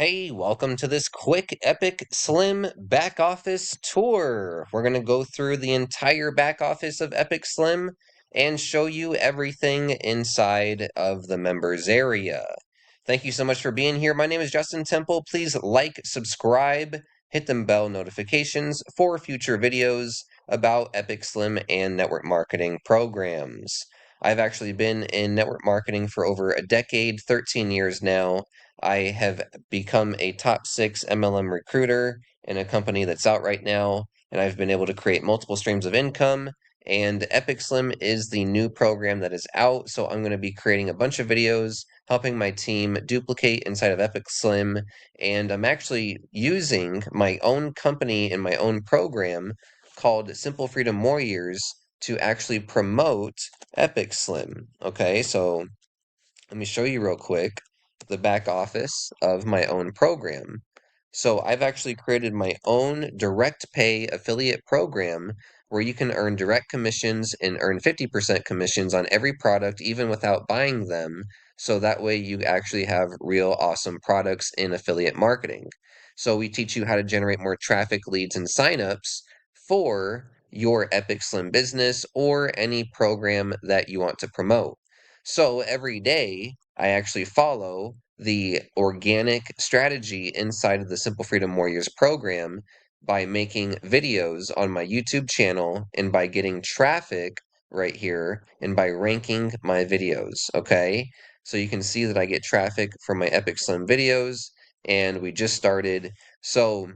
Hey, welcome to this quick Epic Slim back office tour. We're going to go through the entire back office of Epic Slim and show you everything inside of the members area. Thank you so much for being here. My name is Justin Temple. Please like, subscribe, hit the bell notifications for future videos about Epic Slim and network marketing programs. I've actually been in network marketing for over a decade, 13 years now. I have become a top 6 MLM recruiter in a company that's out right now, and I've been able to create multiple streams of income. And Epic Slim is the new program that is out, so I'm going to be creating a bunch of videos helping my team duplicate inside of Epic Slim. And I'm actually using my own company and my own program called Simple Freedom Warriors to actually promote Epic Slim. Okay, so let me show you real quick the back office of my own program. So I've actually created my own direct pay affiliate program where you can earn direct commissions and earn 50% commissions on every product, even without buying them. So that way you actually have real awesome products in affiliate marketing. So we teach you how to generate more traffic, leads, and signups for your Epic Slim business or any program that you want to promote. So every day, I actually follow the organic strategy inside of the Simple Freedom Warriors program by making videos on my YouTube channel and by getting traffic right here and by ranking my videos. Okay, so you can see that I get traffic from my Epic Slim videos, and we just started. So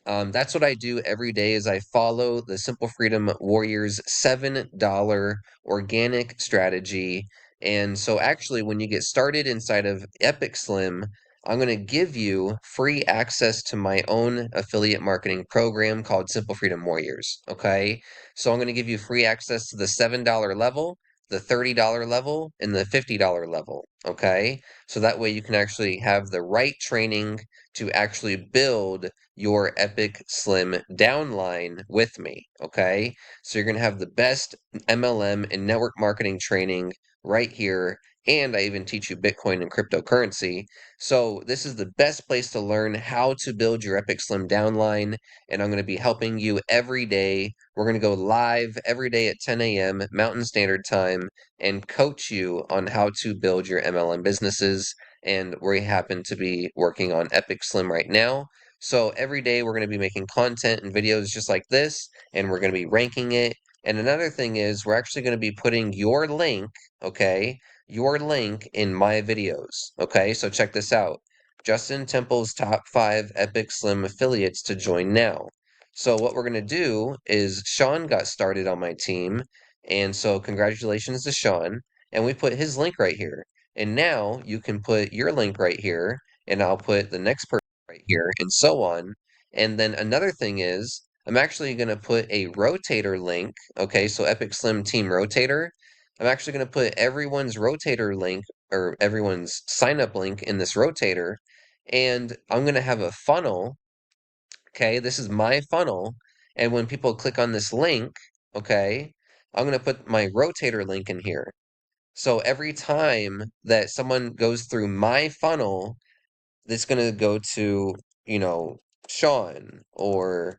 that's what I do every day is I follow the Simple Freedom Warriors $7 organic strategy. And so actually when you get started inside of Epic Slim, I'm going to give you free access to my own affiliate marketing program called Simple Freedom Warriors. Okay. So I'm going to give you free access to the $7 level, the $30 level, and the $50 level. Okay. So that way you can actually have the right training to actually build your Epic Slim downline with me, okay? So you're going to have the best MLM and network marketing training right here, and I even teach you Bitcoin and cryptocurrency. So this is the best place to learn how to build your Epic Slim downline, and I'm going to be helping you every day. We're going to go live every day at 10 a.m. Mountain Standard Time and coach you on how to build your MLM businesses. And we happen to be working on Epic Slim right now. So every day we're going to be making content and videos just like this, and we're going to be ranking it. And another thing is we're actually going to be putting your link, okay, your link in my videos. Okay, so check this out. Justin Temple's top 5 Epic Slim affiliates to join now. So what we're going to do is Sean got started on my team, and so congratulations to Sean. And we put his link right here. And now you can put your link right here, and I'll put the next person right here, and so on. And then another thing is, I'm actually going to put a rotator link. Okay, so Epic Slim Team Rotator. I'm actually going to put everyone's rotator link or everyone's sign up link in this rotator. And I'm going to have a funnel. Okay, this is my funnel. And when people click on this link, okay, I'm going to put my rotator link in here. So every time that someone goes through my funnel, it's going to go to, you know, Sean or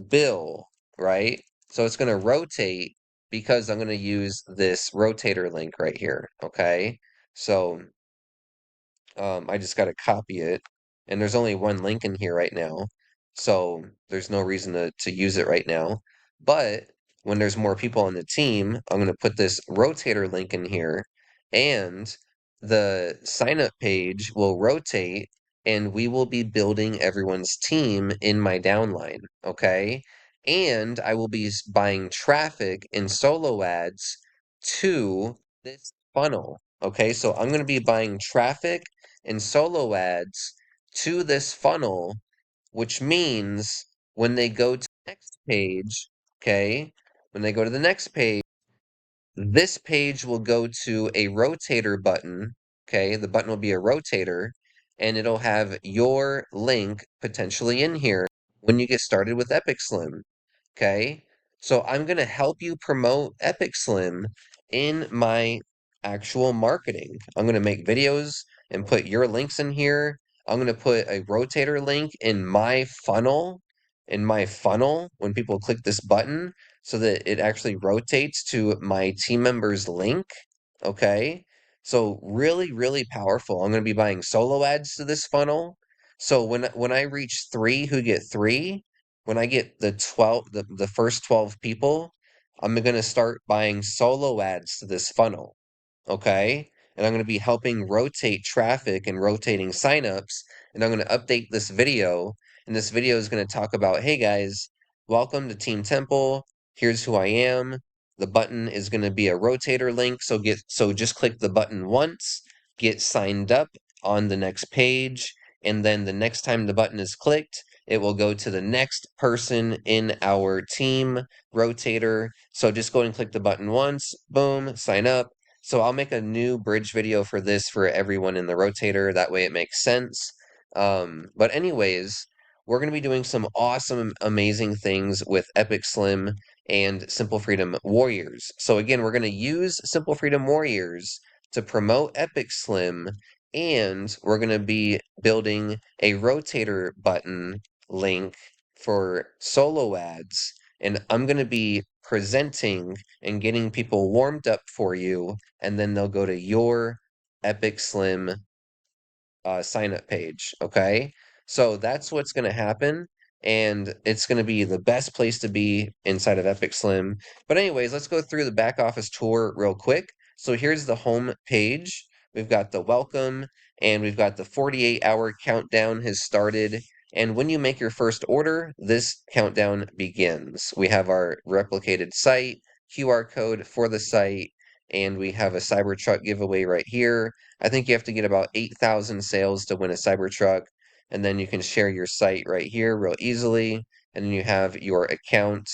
Bill, right? So it's going to rotate because I'm going to use this rotator link right here, okay? So I just got to copy it, and there's only one link in here right now, so there's no reason to use it right now. But when there's more people on the team, I'm going to put this rotator link in here, and the sign up page will rotate, and we will be building everyone's team in my downline, okay? And I will be buying traffic and solo ads to this funnel. Okay, so I'm going to be buying traffic and solo ads to this funnel, which means when they go to the next page, okay, when they go to the next page, this page will go to a rotator button, okay, the button will be a rotator, and it'll have your link potentially in here when you get started with Epic Slim, okay? So I'm going to help you promote Epic Slim in my actual marketing. I'm going to make videos and put your links in here. I'm going to put a rotator link in my funnel when people click this button so that it actually rotates to my team member's link. Okay. So really, really powerful. I'm going to be buying solo ads to this funnel. So when I reach three who get three, when I get the first 12 people, I'm going to start buying solo ads to this funnel. Okay. And I'm going to be helping rotate traffic and rotating signups. And I'm going to update this video. And this video is going to talk about, hey guys, welcome to Team Temple. Here's who I am. The button is going to be a rotator link. So just click the button once, get signed up on the next page. And then the next time the button is clicked, it will go to the next person in our team rotator. So just go and click the button once, boom, sign up. So I'll make a new bridge video for this for everyone in the rotator. That way it makes sense. But anyways, we're going to be doing some awesome, amazing things with Epic Slim and Simple Freedom Warriors. So again, we're going to use Simple Freedom Warriors to promote Epic Slim, and we're going to be building a rotator button link for solo ads. And I'm going to be presenting and getting people warmed up for you, and then they'll go to your Epic Slim sign up page. Okay. So that's what's going to happen. And it's going to be the best place to be inside of Epic Slim. But, anyways, let's go through the back office tour real quick. So, here's the home page. We've got the welcome, and we've got the 48-hour countdown has started. And when you make your first order, this countdown begins. We have our replicated site, QR code for the site, and we have a Cybertruck giveaway right here. I think you have to get about 8,000 sales to win a Cybertruck, and then you can share your site right here real easily, and then you have your account.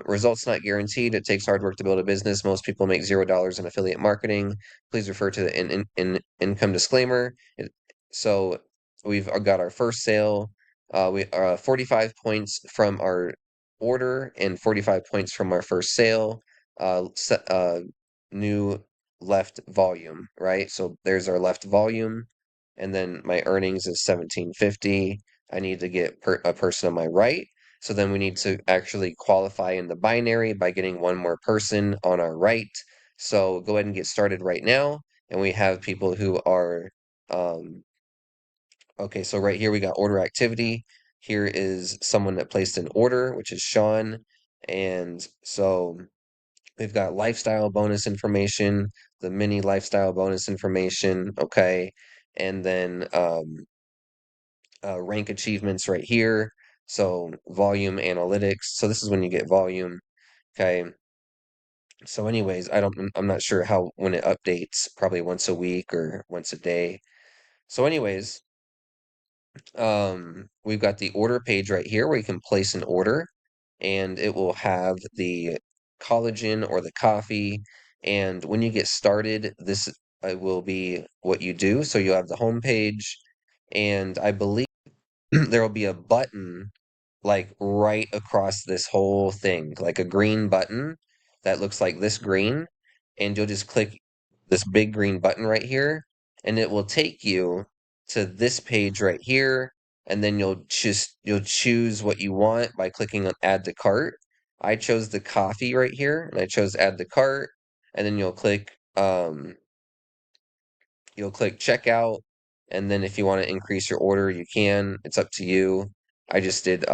Results not guaranteed. It takes hard work to build a business. Most people make $0 in affiliate marketing. Please refer to the income disclaimer. So we've got our first sale. We 45 points from our order and 45 points from our first sale. New left volume, right? So there's our left volume, and then my earnings is 1750. I need to get a person on my right. So then we need to actually qualify in the binary by getting one more person on our right. So go ahead and get started right now. And we have people who are, okay, so right here we got order activity. Here is someone that placed an order, which is Sean. And so we've got lifestyle bonus information, the mini lifestyle bonus information, okay, and then rank achievements right here. So volume analytics. So this is when you get volume, okay. So anyways, I'm not sure how when it updates, probably once a week or once a day. So anyways, we've got the order page right here where you can place an order, and it will have the collagen or the coffee. And when you get started, this will be what you do. So you'll have the home page, and I believe there will be a button like right across this whole thing, like a green button that looks like this green, and you'll just click this big green button right here, and it will take you to this page right here, and then you'll choose what you want by clicking on add to cart. I chose the coffee right here, and I chose add to cart, and then you'll click checkout, and then if you want to increase your order, you can. It's up to you. I just did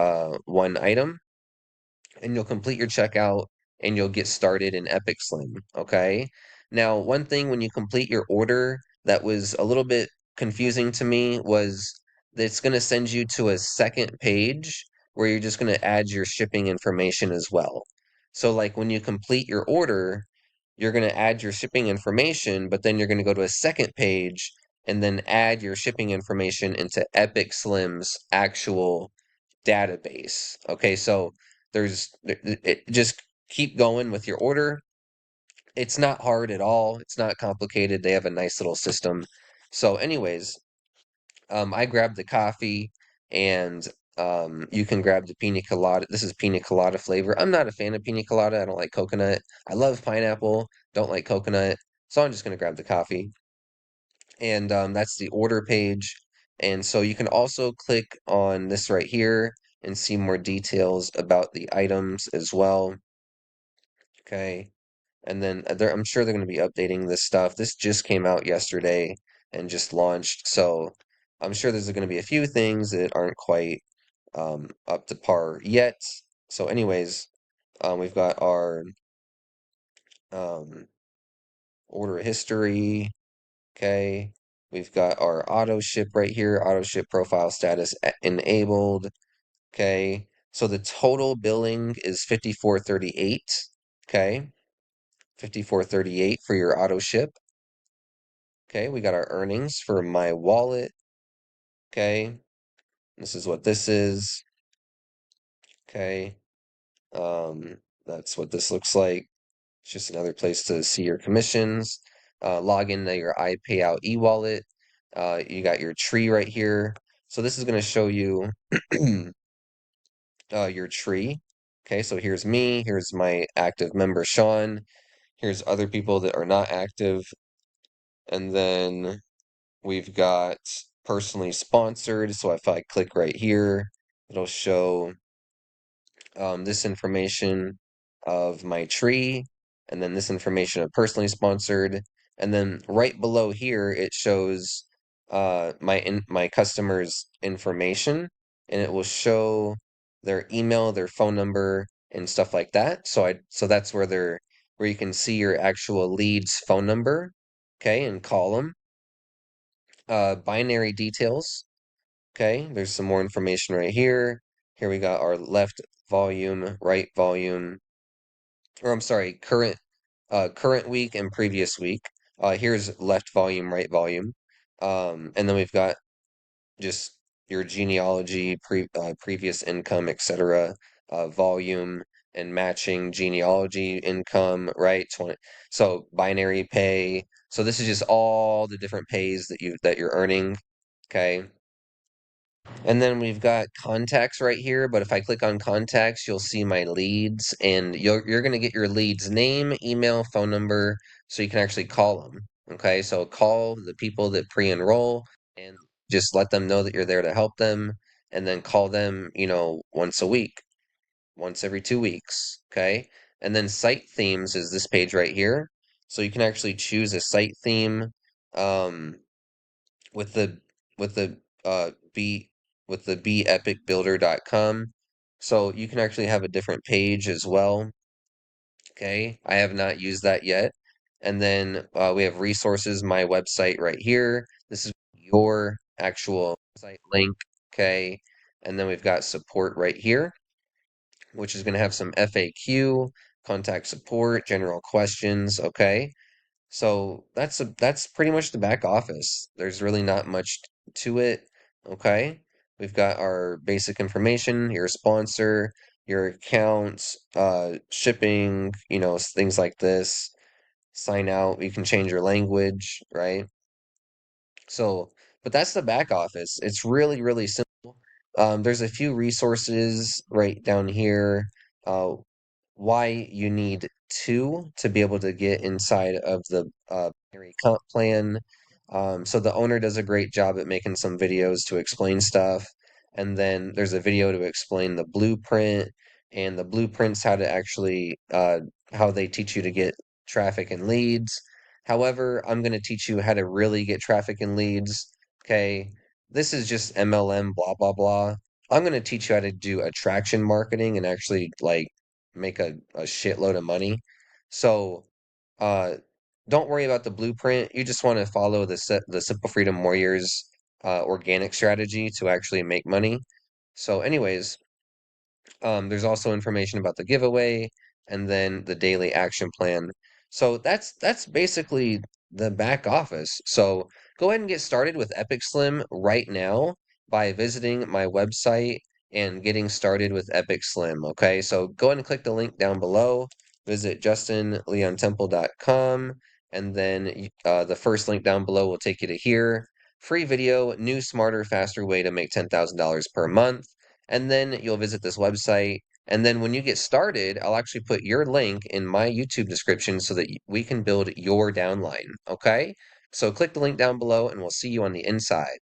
one item, and you'll complete your checkout and you'll get started in Epic Slim. Okay. Now, one thing when you complete your order that was a little bit confusing to me was that it's going to send you to a second page where you're just going to add your shipping information as well. So, like when you complete your order, you're going to add your shipping information, but then you're going to go to a second page and then add your shipping information into Epic Slim's actual database. Okay, so just keep going with your order. It's not hard at all. It's not complicated. They have a nice little system. So, anyways, I grabbed the coffee, and you can grab the pina colada. This is pina colada flavor. I'm not a fan of pina colada. I don't like coconut. I love pineapple. Don't like coconut. So I'm just gonna grab the coffee, and that's the order page. And so you can also click on this right here and see more details about the items as well. Okay. And then I'm sure they're going to be updating this stuff. This just came out yesterday and just launched. So I'm sure there's going to be a few things that aren't quite up to par yet. So anyways, we've got our um, order history. Okay. We've got our auto ship right here, auto ship profile status enabled. Okay. So the total billing is 54.38. Okay. 54.38 for your auto ship. Okay. We got our earnings for my wallet. Okay. This is what this is. Okay. That's what this looks like. It's just another place to see your commissions. Log into your iPayout e-wallet. You got your tree right here. So this is going to show you your tree. Okay, so here's me. Here's my active member, Sean. Here's other people that are not active. And then we've got personally sponsored. So if I click right here, it'll show this information of my tree, and then this information of personally sponsored, and then right below here it shows my customer's information, and it will show their email, their phone number, and stuff like that. So that's where you can see your actual lead's phone number, okay, and call them. Binary details. Okay, there's some more information right here. Here we got our left volume, right volume, or I'm sorry, current week and previous week. Here's left volume, right volume. And then we've got just your genealogy, previous income, etc., volume and matching genealogy income, right? 20, so binary pay. So this is just all the different pays that you're earning. Okay. And then we've got contacts right here, but if I click on contacts, you'll see my leads, and you're going to get your leads name, email, phone number, so you can actually call them. Okay, so call the people that pre-enroll and just let them know that you're there to help them, and then call them, once a week, once every 2 weeks. Okay, and then site themes is this page right here, so you can actually choose a site theme. Um, with the with the B with the beepicbuilder.com. So you can actually have a different page as well. Okay, I have not used that yet. And then we have resources, my website right here. This is your actual site link. Okay, and then we've got support right here, which is going to have some FAQ, contact support, general questions. Okay, so that's pretty much the back office. There's really not much to it. Okay. We've got our basic information, your sponsor, your accounts, shipping, things like this. Sign out. You can change your language, right? So, but that's the back office. It's really, really simple. There's a few resources right down here. Uh, why you need two to be able to get inside of the binary comp plan. So the owner does a great job at making some videos to explain stuff. And then there's a video to explain the blueprint, and the blueprint's how to actually, how they teach you to get traffic and leads. However, I'm going to teach you how to really get traffic and leads. Okay. This is just MLM, blah, blah, blah. I'm going to teach you how to do attraction marketing and actually like make a shitload of money. So, uh, don't worry about the blueprint. You just want to follow the Simple Freedom Warriors organic strategy to actually make money. So, anyways, there's also information about the giveaway and then the daily action plan. So that's basically the back office. So go ahead and get started with Epic Slim right now by visiting my website and getting started with Epic Slim. Okay, so go ahead and click the link down below. Visit justinleontemple.com, and then the first link down below will take you to here. Free video, new, smarter, faster way to make $10,000 per month. And then you'll visit this website. And then when you get started, I'll actually put your link in my YouTube description so that we can build your downline. Okay? So click the link down below and we'll see you on the inside.